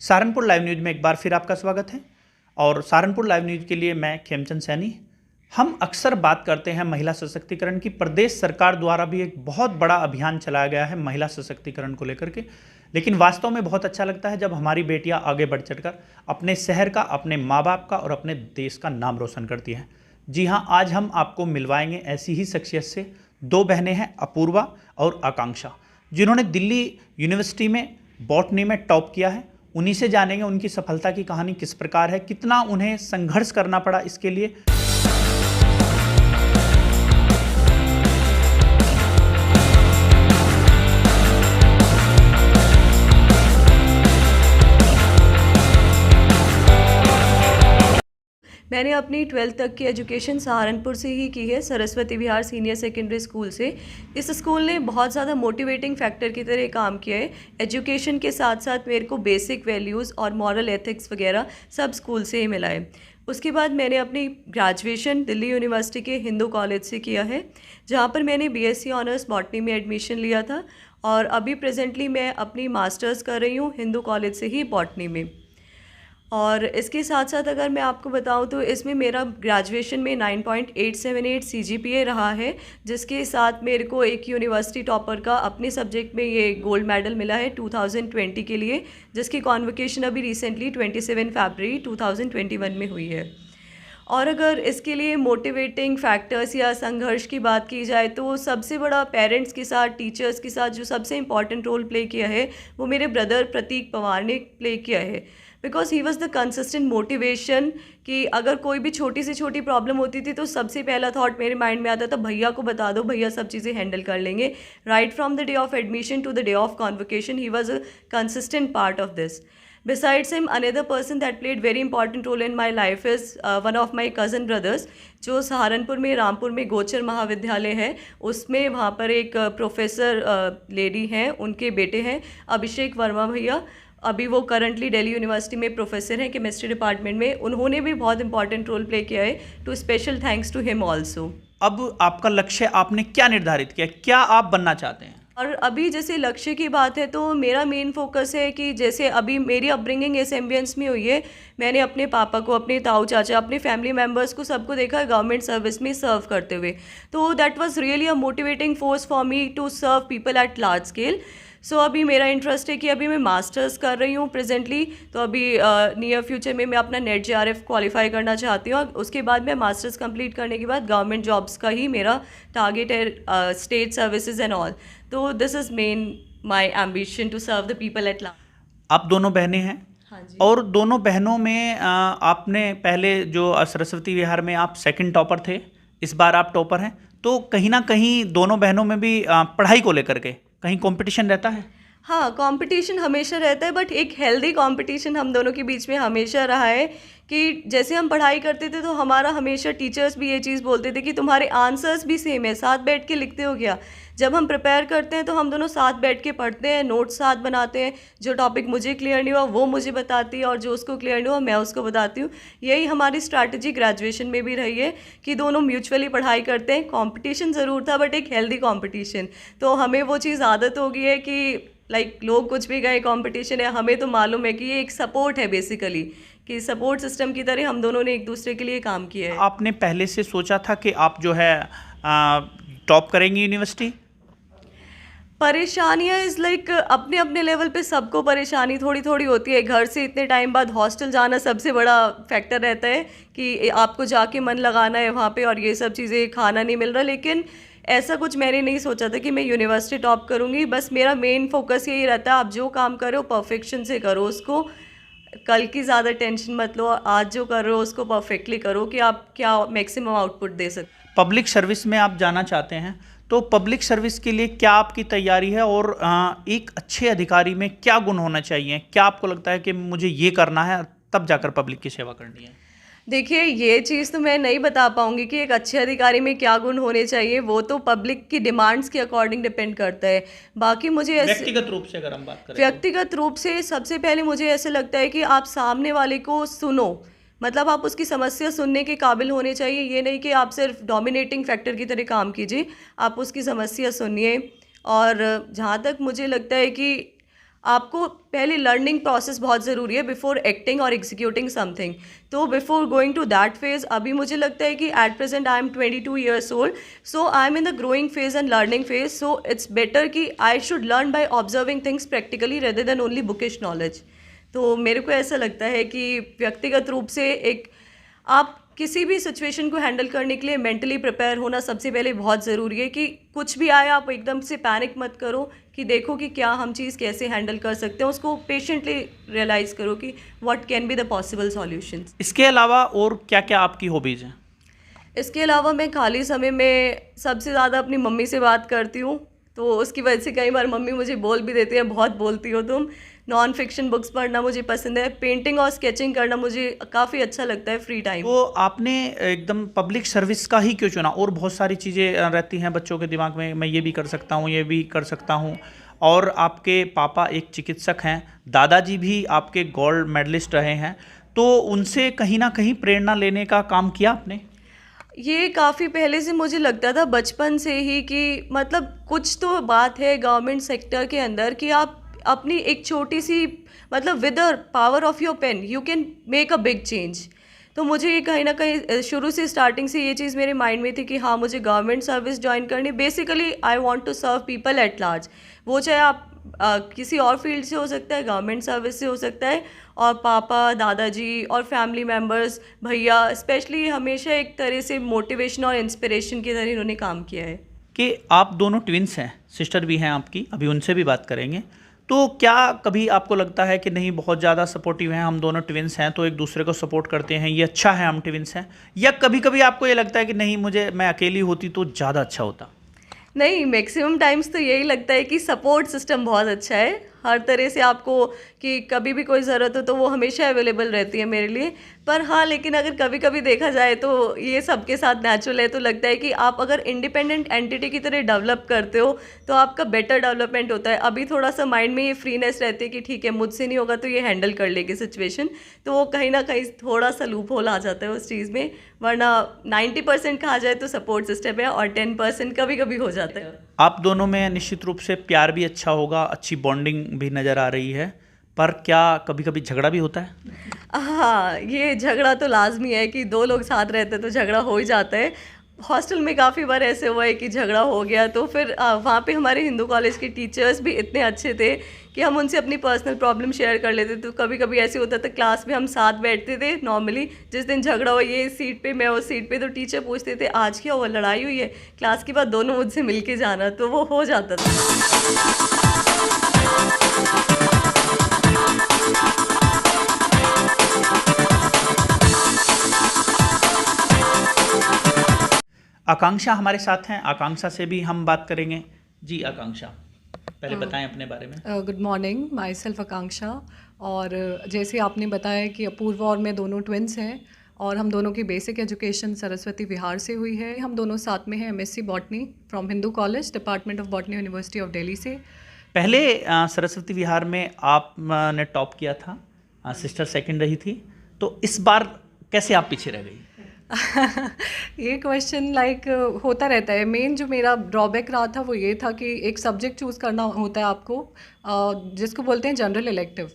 Saharanpur live news में एक बार फिर आपका स्वागत है। और सहारनपुर लाइव न्यूज़ के लिए मैं खेमचंद सैनी। हम अक्सर बात करते हैं महिला सशक्तिकरण की। प्रदेश सरकार द्वारा भी एक बहुत बड़ा अभियान चलाया गया है महिला सशक्तिकरण को लेकर के, लेकिन वास्तव में बहुत अच्छा लगता है जब हमारी बेटियां आगे बढ़ चढ़कर अपने शहर का, अपने माँ बाप का और अपने देश का नाम रोशन करती हैं। जी हाँ, आज हम आपको मिलवाएंगे ऐसी ही शख्सियत से। दो बहनें हैं, अपूर्वा और आकांक्षा, जिन्होंने दिल्ली यूनिवर्सिटी में बॉटनी में टॉप किया है। उन्हीं से जानेंगे उनकी सफलता की कहानी किस प्रकार है, कितना उन्हें संघर्ष करना पड़ा इसके लिए। मैंने अपनी 12th तक की एजुकेशन सहारनपुर से ही की है, Saraswati Vihar senior secondary school से। इस स्कूल ने बहुत ज़्यादा मोटिवेटिंग फैक्टर की तरह काम किया है। एजुकेशन के साथ साथ मेरे को बेसिक वैल्यूज़ और मॉरल एथिक्स वगैरह सब स्कूल से ही मिला है। उसके बाद मैंने अपनी ग्रेजुएशन दिल्ली यूनिवर्सिटी के हिंदू कॉलेज से किया है, जहाँ पर मैंने बीएससी ऑनर्स बॉटनी में एडमिशन लिया था। और अभी प्रेजेंटली मैं अपनी मास्टर्स कर रही हूँ हिंदू कॉलेज से ही बॉटनी में। और इसके साथ साथ अगर मैं आपको बताऊं तो इसमें मेरा ग्रेजुएशन में 9.878 CGPA रहा है, जिसके साथ मेरे को एक यूनिवर्सिटी टॉपर का अपने सब्जेक्ट में ये गोल्ड मेडल मिला है 2020 के लिए, जिसकी कॉन्वोकेशन अभी रिसेंटली 27 फरवरी 2021 में हुई है। और अगर इसके लिए मोटिवेटिंग फैक्टर्स या संघर्ष की बात की जाए तो सबसे बड़ा पेरेंट्स के साथ, टीचर्स के साथ जो सबसे इम्पॉर्टेंट रोल प्ले किया है वो मेरे ब्रदर प्रतीक पवार ने प्ले किया है। Because he was the consistent motivation कि अगर कोई भी छोटी से छोटी प्रॉब्लम होती थी तो सबसे पहला थॉट मेरे माइंड में आता था, भैया को बता दो, भैया सब चीज़ें हैंडल कर लेंगे। Right from the day of admission to the day of convocation he was a consistent part of this. Besides him, another person that played very important role in my life is one of my cousin brothers, जो सहारनपुर में रामपुर में गोचर महाविद्यालय है, उसमें वहाँ पर एक प्रोफेसर लेडी हैं, उनके बेटे हैं अभिषेक वर्मा भैया। अभी वो करंटली दिल्ली यूनिवर्सिटी में प्रोफेसर हैं केमिस्ट्री डिपार्टमेंट में। उन्होंने भी बहुत इंपॉर्टेंट रोल प्ले किया है, to special thanks to him also. अब आपका लक्ष्य आपने क्या निर्धारित किया, क्या आप बनना चाहते हैं? और अभी जैसे लक्ष्य की बात है तो मेरा मेन फोकस है कि जैसे अभी मेरी अपब्रिंगिंग इस एम्बियंस में हुई है, मैंने अपने पापा को, अपने ताऊ चाचा, अपने फैमिली मेम्बर्स को सबको देखा है गवर्नमेंट सर्विस में सर्व करते हुए। तो that was really a motivating force for me to serve people at large scale. So अभी मेरा इंटरेस्ट है कि अभी मैं मास्टर्स कर रही हूँ प्रेजेंटली, तो अभी नियर फ्यूचर में मैं अपना नेट JRF क्वालिफाई करना चाहती हूँ। उसके बाद मैं मास्टर्स कंप्लीट करने के बाद गवर्नमेंट जॉब्स का ही मेरा टारगेट है, स्टेट सर्विसेज एंड ऑल। तो this is main my ambition to serve the people at large. आप दोनों बहनें हैं? हाँ जी। और दोनों बहनों में आपने पहले जो सरस्वती विहार में आप सेकंड टॉपर थे, इस बार आप टॉपर हैं, तो कहीं ना कहीं दोनों बहनों में भी पढ़ाई को लेकर के कहीं कंपटीशन रहता है? हाँ, कंपटीशन हमेशा रहता है, बट एक हेल्दी कंपटीशन हम दोनों के बीच में हमेशा रहा है कि जैसे हम पढ़ाई करते थे तो हमारा हमेशा टीचर्स भी ये चीज़ बोलते थे कि तुम्हारे आंसर्स भी सेम है, साथ बैठ के लिखते हो क्या। जब हम प्रिपेयर करते हैं तो हम दोनों साथ बैठ के पढ़ते हैं, नोट्स साथ बनाते हैं। जो टॉपिक मुझे क्लियर नहीं हुआ वो मुझे बताती है और जो उसको क्लियर नहीं हुआ मैं उसको बताती हूँ। यही हमारी स्ट्रैटेजी ग्रेजुएशन में भी रही है कि दोनों म्यूचुअली पढ़ाई करते हैं। कॉम्पिटिशन ज़रूर था बट एक हेल्दी कॉम्पिटिशन। तो हमें वो चीज़ आदत हो गई है कि लोग कुछ भी गए कॉम्पिटिशन है, हमें तो मालूम है कि ये एक सपोर्ट है बेसिकली, कि सपोर्ट सिस्टम की तरह हम दोनों ने एक दूसरे के लिए काम किया है। आपने पहले से सोचा था कि आप जो है टॉप करेंगी यूनिवर्सिटी? परेशानियाँ इज़ अपने अपने लेवल पे सबको परेशानी थोड़ी थोड़ी होती है। घर से इतने टाइम बाद हॉस्टल जाना सबसे बड़ा फैक्टर रहता है कि आपको जाके मन लगाना है वहाँ पे और ये सब चीज़ें, खाना नहीं मिल रहा। लेकिन ऐसा कुछ मैंने नहीं सोचा था कि मैं यूनिवर्सिटी टॉप करूँगी। बस मेरा मेन फोकस यही रहता है, आप जो काम करो परफेक्शन से करो उसको, कल की ज़्यादा टेंशन मत लो, आज जो कर रहे हो उसको परफेक्टली करो कि आप क्या मैक्सिमम आउटपुट दे सकते। पब्लिक सर्विस में आप जाना चाहते हैं, तो पब्लिक सर्विस के लिए क्या आपकी तैयारी है और एक अच्छे अधिकारी में क्या गुण होना चाहिए? क्या आपको लगता है कि मुझे ये करना है तब जाकर पब्लिक की सेवा करनी है? देखिए, ये चीज़ तो मैं नहीं बता पाऊँगी कि एक अच्छे अधिकारी में क्या गुण होने चाहिए, वो तो पब्लिक की डिमांड्स के अकॉर्डिंग डिपेंड करता है। बाकी मुझे व्यक्तिगत रूप से अगर हम बात करें, व्यक्तिगत रूप से सबसे पहले मुझे ऐसे लगता है कि आप सामने वाले को सुनो, मतलब आप उसकी समस्या सुनने के काबिल होने चाहिए। ये नहीं कि आप सिर्फ डोमिनेटिंग फैक्टर की तरह काम कीजिए, आप उसकी समस्या सुनिए। और जहाँ तक मुझे लगता है कि आपको पहले लर्निंग प्रोसेस बहुत ज़रूरी है बिफोर एक्टिंग और एग्जीक्यूटिंग समथिंग। तो before going to that phase अभी मुझे लगता है कि at present I am 22 years old, so I am in the growing phase and learning phase. So it's better कि I should learn by observing things practically rather than only bookish knowledge. तो मेरे को ऐसा लगता है कि व्यक्तिगत रूप से एक आप किसी भी सिचुएशन को हैंडल करने के लिए मेंटली प्रिपेयर होना सबसे पहले बहुत ज़रूरी है। कि कुछ भी आए आप एकदम से पैनिक मत करो, कि देखो कि क्या हम चीज़ कैसे हैंडल कर सकते हैं, उसको पेशेंटली रियलाइज़ करो कि what can be the possible solutions. इसके अलावा और क्या क्या आपकी हॉबीज़ हैं? इसके अलावा मैं खाली समय में सबसे ज़्यादा अपनी मम्मी से बात करती हूँ, तो उसकी वजह से कई बार मम्मी मुझे बोल भी देती है, बहुत बोलती हो तुम। नॉन फिक्शन बुक्स पढ़ना मुझे पसंद है, पेंटिंग और स्केचिंग करना मुझे काफ़ी अच्छा लगता है फ्री टाइम। तो आपने एकदम पब्लिक सर्विस का ही क्यों चुना? और बहुत सारी चीज़ें रहती हैं बच्चों के दिमाग में, मैं ये भी कर सकता हूँ, ये भी कर सकता हूँ। और आपके पापा एक चिकित्सक हैं, दादाजी भी आपके गोल्ड मेडलिस्ट रहे हैं, तो उनसे कहीं ना कहीं प्रेरणा लेने का काम किया आपने? ये काफ़ी पहले से मुझे लगता था बचपन से ही कि मतलब कुछ तो बात है गवर्नमेंट सेक्टर के अंदर कि आप अपनी एक छोटी सी मतलब with the power of your pen you can make a big change. तो मुझे ये कहीं ना कहीं शुरू से स्टार्टिंग से ये चीज़ मेरे माइंड में थी कि हाँ मुझे गवर्नमेंट सर्विस ज्वाइन करनी। Basically I want to serve people at large, वो चाहे आप किसी और फील्ड से हो सकता है, गवर्नमेंट सर्विस से हो सकता है। और पापा, दादाजी और फैमिली मेम्बर्स, भैया स्पेशली हमेशा एक तरह से मोटिवेशन और इंस्पिरेशन की तरह इन्होंने काम किया है। कि आप दोनों ट्विन्स हैं, सिस्टर भी हैं आपकी, अभी उनसे भी बात करेंगे। तो क्या कभी आपको लगता है कि नहीं बहुत ज़्यादा सपोर्टिव हैं, हम दोनों ट्विन्स हैं तो एक दूसरे को सपोर्ट करते हैं, ये अच्छा है हम ट्विन्स हैं? या कभी कभी आपको ये लगता है कि नहीं मैं अकेली होती तो ज़्यादा अच्छा होता? नहीं, मैक्सिमम टाइम्स तो यही लगता है कि सपोर्ट सिस्टम बहुत अच्छा है हर तरह से आपको, कि कभी भी कोई ज़रूरत हो तो वो हमेशा अवेलेबल रहती है मेरे लिए। पर हाँ, लेकिन अगर कभी कभी देखा जाए तो ये सबके साथ नेचुरल है। तो लगता है कि आप अगर इंडिपेंडेंट एंटिटी की तरह डेवलप करते हो तो आपका बेटर डेवलपमेंट होता है। अभी थोड़ा सा माइंड में ये फ्रीनेस रहती है कि ठीक है मुझसे नहीं होगा तो ये हैंडल कर लेगी सिचुएशन, तो वो कहीं ना कहीं थोड़ा सा लूप होल आ जाता है उस चीज़ में। वरना 90% कहा जाए तो सपोर्ट सिस्टम है और 10% कभी कभी हो जाता है। आप दोनों में निश्चित रूप से प्यार भी अच्छा होगा, अच्छी बॉन्डिंग भी नज़र आ रही है, पर क्या कभी कभी झगड़ा भी होता है? हाँ, ये झगड़ा तो लाज़मी है कि 2 लोग साथ रहते हैं तो झगड़ा हो ही जाता है। हॉस्टल में काफ़ी बार ऐसे हुआ है कि झगड़ा हो गया, तो फिर वहाँ पे हमारे हिंदू कॉलेज के टीचर्स भी इतने अच्छे थे कि हम उनसे अपनी पर्सनल प्रॉब्लम शेयर कर लेते। तो कभी-कभी ऐसे होता था क्लास में हम साथ बैठते थे नॉर्मली, जिस दिन झगड़ा हुआ ये इस सीट पे मैं उस सीट पे, तो टीचर पूछते थे आज क्या हुआ, लड़ाई हुई है? क्लास के बाद दोनों मुझसे मिल के जाना, तो वो हो जाता था। आकांक्षा हमारे साथ हैं, आकांक्षा से भी हम बात करेंगे। जी आकांक्षा, पहले बताएं अपने बारे में। गुड मॉर्निंग, माई सेल्फ आकांक्षा। और जैसे आपने बताया कि अपूर्वा और मैं दोनों ट्विन्स हैं और हम दोनों की बेसिक एजुकेशन सरस्वती विहार से हुई है। हम दोनों साथ में हैं MSc botany from Hindu college, department of botany, university of Delhi से। पहले सरस्वती विहार में आपने टॉप किया था, सिस्टर सेकंड रही थी, तो इस बार कैसे आप पीछे रह गई? ये क्वेश्चन होता रहता है। मेन जो मेरा ड्रॉबैक रहा था वो ये था कि एक सब्जेक्ट चूज़ करना होता है आपको, जिसको बोलते हैं जनरल इलेक्टिव,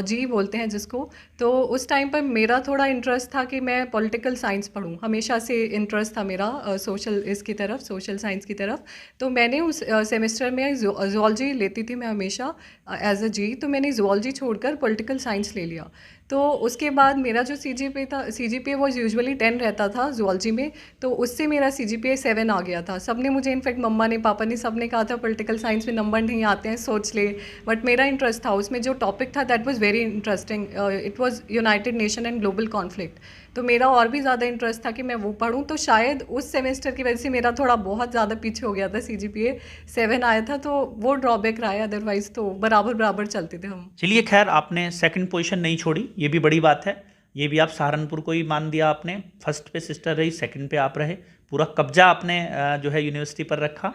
जी बोलते हैं जिसको। तो उस टाइम पर मेरा थोड़ा इंटरेस्ट था कि मैं पॉलिटिकल साइंस पढूं, हमेशा से इंटरेस्ट था मेरा सोशल साइंस की तरफ। तो मैंने उस सेमेस्टर में ज़ूलॉजी लेती थी मैं हमेशा एज अ जी, तो मैंने ज़ूलॉजी छोड़कर पॉलिटिकल साइंस ले लिया। तो उसके बाद मेरा जो सीजीपीए वो यूजुअली 10 रहता था ज़ूलॉजी में, तो उससे मेरा सीजीपीए 7 आ गया था। सबने मुझे, इनफैक्ट मम्मा ने, पापा ने, सबने कहा था पॉलिटिकल साइंस में नंबर नहीं आते हैं, सोच ले। बट मेरा इंटरेस्ट था उसमें, जो टॉपिक था that was very interesting, it was United nation and global conflict. तो मेरा और भी ज़्यादा इंटरेस्ट था कि मैं वो पढूं। तो शायद उस सेमेस्टर की वजह से मेरा थोड़ा बहुत ज़्यादा पीछे हो गया था, सीजीपीए 7 आया था, तो वो ड्रॉबैक रहा है। अदरवाइज़ तो बराबर चलते थे हम। चलिए खैर, आपने सेकंड पोजीशन नहीं छोड़ी, ये भी बड़ी बात है। ये भी आप सहारनपुर को ही मान दिया आपने, फर्स्ट पे सिस्टर रही, सेकंड पे आप रहे, पूरा कब्जा आपने जो है यूनिवर्सिटी पर रखा।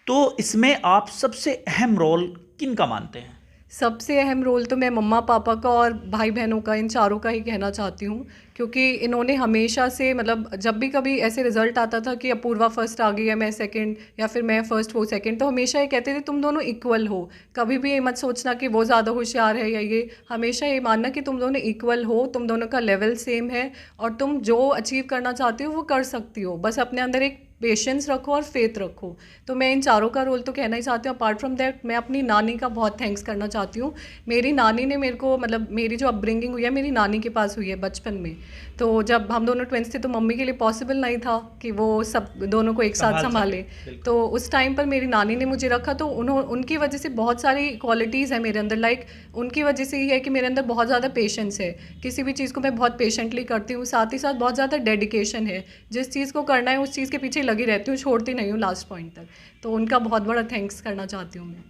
तो इसमें आप सबसे अहम रोल किन का मानते हैं? सबसे अहम रोल तो मैं मम्मा पापा का और भाई बहनों का, इन चारों का ही कहना चाहती हूँ, क्योंकि इन्होंने हमेशा से मतलब जब भी कभी ऐसे रिजल्ट आता था कि अपूर्वा फर्स्ट आ गई है, मैं सेकंड, या फिर मैं फर्स्ट वो सेकंड, तो हमेशा ये कहते थे तुम दोनों इक्वल हो। कभी भी ये मत सोचना कि वो ज़्यादा होशियार है या ये, हमेशा ये मानना कि तुम दोनों इक्वल हो, तुम दोनों का लेवल सेम है और तुम जो अचीव करना चाहती हो वो कर सकती हो, बस अपने अंदर एक पेशेंस रखो और फेथ रखो। तो मैं इन चारों का रोल तो कहना ही चाहती हूँ। अपार्ट फ्रॉम दैट मैं अपनी नानी का बहुत थैंक्स करना चाहती हूँ। मेरी नानी ने मेरे को, मतलब मेरी जो अपब्रिंगिंग हुई है मेरी नानी के पास हुई है बचपन में। तो जब हम दोनों ट्विंस थे तो मम्मी के लिए पॉसिबल नहीं था कि वो सब दोनों को एक साथ संभाले। तो उस टाइम पर मेरी नानी ने मुझे रखा, तो उनकी वजह से बहुत सारी क्वालिटीज़ है मेरे अंदर। लाइक उनकी वजह से ये है कि मेरे अंदर बहुत ज़्यादा पेशेंस है, किसी भी चीज़ को मैं बहुत पेशेंटली करती हूँ। साथ ही साथ बहुत ज़्यादा डेडिकेशन है, जिस चीज़ को करना है उस चीज़ के पीछे लगी रहती हूँ, छोड़ती नहीं हूँ लास्ट पॉइंट तक। तो उनका बहुत बड़ा थैंक्स करना चाहती हूँ मैं।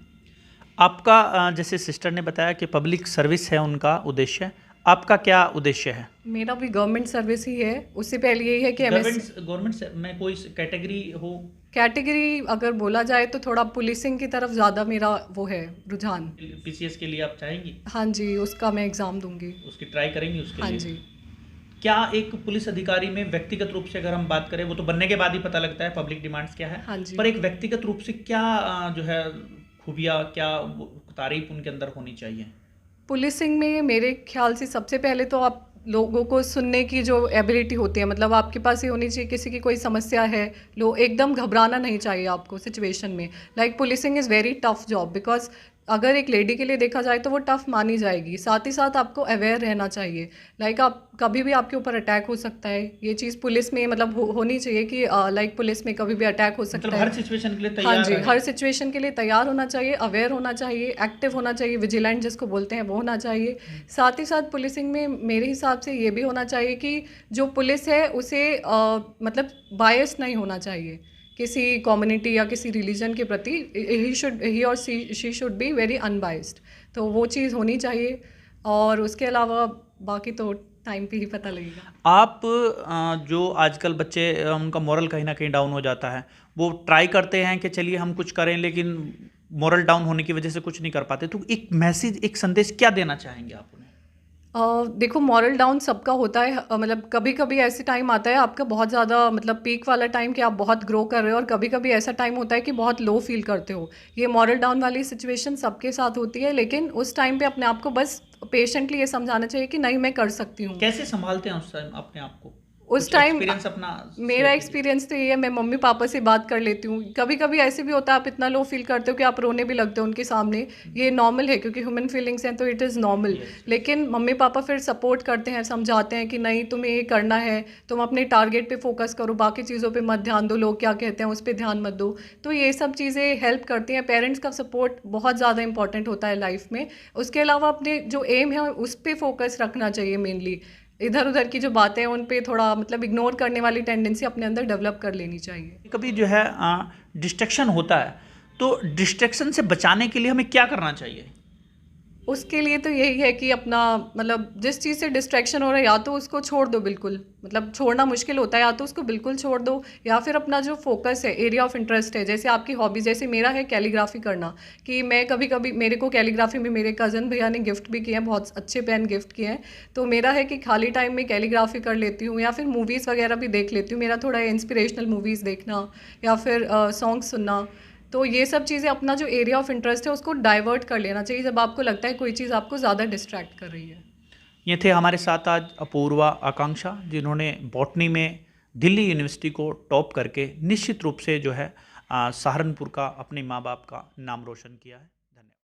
आपका जैसे सिस्टर ने बताया कि पब्लिक सर्विस है उनका उद्देश्य, आपका क्या उद्देश्य है? मेरा भी गवर्नमेंट सर्विस ही है। उससे पहले यही है कि गवर्नमेंट में कोई कैटेगरी हो? कैटेगरी अगर बोला जाए तो थोड़ा पुलिसिंग की तरफ ज़्यादा मेरा वो है रुझान। पीसीएस के लिए आप चाहेंगी? हाँ जी, उसका मैं एग्ज़ाम दूंगी। उसकी ट्राई करेंगी उसके हाँ लिए? जी। क्या एक पुलिस अधिकारी में व्यक्तिगत रूप से अगर हम बात करें, वो तो बनने के बाद ही पता लगता है पब्लिक डिमांड्स क्या है, हाँ जी। पर एक व्यक्तिगत रूप से क्या जो है खूबियाँ, क्या तारीफ उनके अंदर होनी चाहिए? पुलिसिंग में मेरे ख्याल से सबसे पहले तो आप लोगों को सुनने की जो एबिलिटी होती है, मतलब आपके पास ये होनी चाहिए, किसी की कोई समस्या है, एकदम घबराना नहीं चाहिए आपको सिचुएशन में। Like policing is very tough job, because अगर एक लेडी के लिए देखा जाए तो वो टफ मानी जाएगी। साथ ही साथ आपको अवेयर रहना चाहिए। लाइक आप कभी भी आपके ऊपर अटैक हो सकता है, ये चीज़ पुलिस में मतलब होनी चाहिए कि लाइक पुलिस में कभी भी अटैक हो सकता मतलब है। हर सिचुएशन के लिए तैयार हाँ जी, रहे। हर सिचुएशन के लिए तैयार होना चाहिए, अवेयर होना चाहिए, एक्टिव होना चाहिए, विजिलेंट जिसको बोलते हैं वो होना चाहिए। साथ ही साथ पुलिसिंग में मेरे हिसाब से ये भी होना चाहिए कि जो पुलिस है उसे मतलब बायस नहीं होना चाहिए किसी कम्युनिटी या किसी रिलीजन के प्रति। ही और she should be very unbiased. तो वो चीज़ होनी चाहिए। और उसके अलावा बाकी तो टाइम पे ही पता लगेगा। आप जो आजकल बच्चे उनका मोरल कहीं ना कहीं डाउन हो जाता है, वो ट्राई करते हैं कि चलिए हम कुछ करें, लेकिन मोरल डाउन होने की वजह से कुछ नहीं कर पाते, तो एक मैसेज, एक संदेश क्या देना चाहेंगे आप उन्हें? देखो, मॉरल डाउन सबका होता है। मतलब कभी कभी ऐसे टाइम आता है आपका बहुत ज़्यादा मतलब पीक वाला टाइम कि आप बहुत ग्रो कर रहे हो, और कभी कभी ऐसा टाइम होता है कि बहुत लो फील करते हो। ये मॉरल डाउन वाली सिचुएशन सबके साथ होती है, लेकिन उस टाइम पे अपने आप को बस पेशेंटली ये समझाना चाहिए कि नहीं, मैं कर सकती हूँ। कैसे संभालते हैं उस टाइम अपने आप को? उस टाइम एक्सपीरियंस अपना मेरा एक्सपीरियंस तो ये है, मैं मम्मी पापा से बात कर लेती हूँ। कभी कभी ऐसे भी होता है आप इतना लो फील करते हो कि आप रोने भी लगते हो उनके सामने। ये नॉर्मल है क्योंकि ह्यूमन फीलिंग्स हैं, तो इट इज़ नॉर्मल। लेकिन मम्मी पापा फिर सपोर्ट करते हैं, समझाते हैं कि नहीं तुम्हें ये करना है, तुम अपने टारगेट पे फोकस करो, बाकी चीज़ों पे मत ध्यान दो, लोग क्या कहते हैं उस पर ध्यान मत दो। तो ये सब चीज़ें हेल्प करती हैं। पेरेंट्स का सपोर्ट बहुत ज़्यादा इंपॉर्टेंट होता है लाइफ में। उसके अलावा अपने जो एम है उस पर फोकस रखना चाहिए मेनली। इधर उधर की जो बातें हैं उन पे थोड़ा मतलब इग्नोर करने वाली टेंडेंसी अपने अंदर डेवलप कर लेनी चाहिए। कभी जो है डिस्ट्रैक्शन होता है, तो डिस्ट्रैक्शन से बचाने के लिए हमें क्या करना चाहिए? उसके लिए तो यही है कि अपना मतलब जिस चीज़ से डिस्ट्रैक्शन हो रहा है या तो उसको छोड़ दो बिल्कुल, मतलब छोड़ना मुश्किल होता है, या तो उसको बिल्कुल छोड़ दो, या फिर अपना जो फोकस है, एरिया ऑफ इंटरेस्ट है, जैसे आपकी हॉबी, जैसे मेरा है कैलीग्राफी करना, कि मैं कभी कभी मेरे को कैलीग्राफी में मेरे कज़न भैया ने गिफ्ट भी किए हैं, बहुत अच्छे पेन गिफ्ट किए हैं। तो मेरा है कि खाली टाइम में कैलीग्राफी कर लेती हूँ, या फिर मूवीज़ वगैरह भी देख लेती हूँ। मेरा थोड़ा इंस्पिरेशनल मूवीज़ देखना या फिर सॉन्ग सुनना। तो ये सब चीज़ें अपना जो एरिया ऑफ इंटरेस्ट है उसको डाइवर्ट कर लेना चाहिए जब आपको लगता है कोई चीज़ आपको ज़्यादा डिस्ट्रैक्ट कर रही है। ये थे हमारे साथ आज अपूर्वा आकांक्षा, जिन्होंने बॉटनी में दिल्ली यूनिवर्सिटी को टॉप करके निश्चित रूप से जो है सहारनपुर का, अपने माँ बाप का नाम रोशन किया है।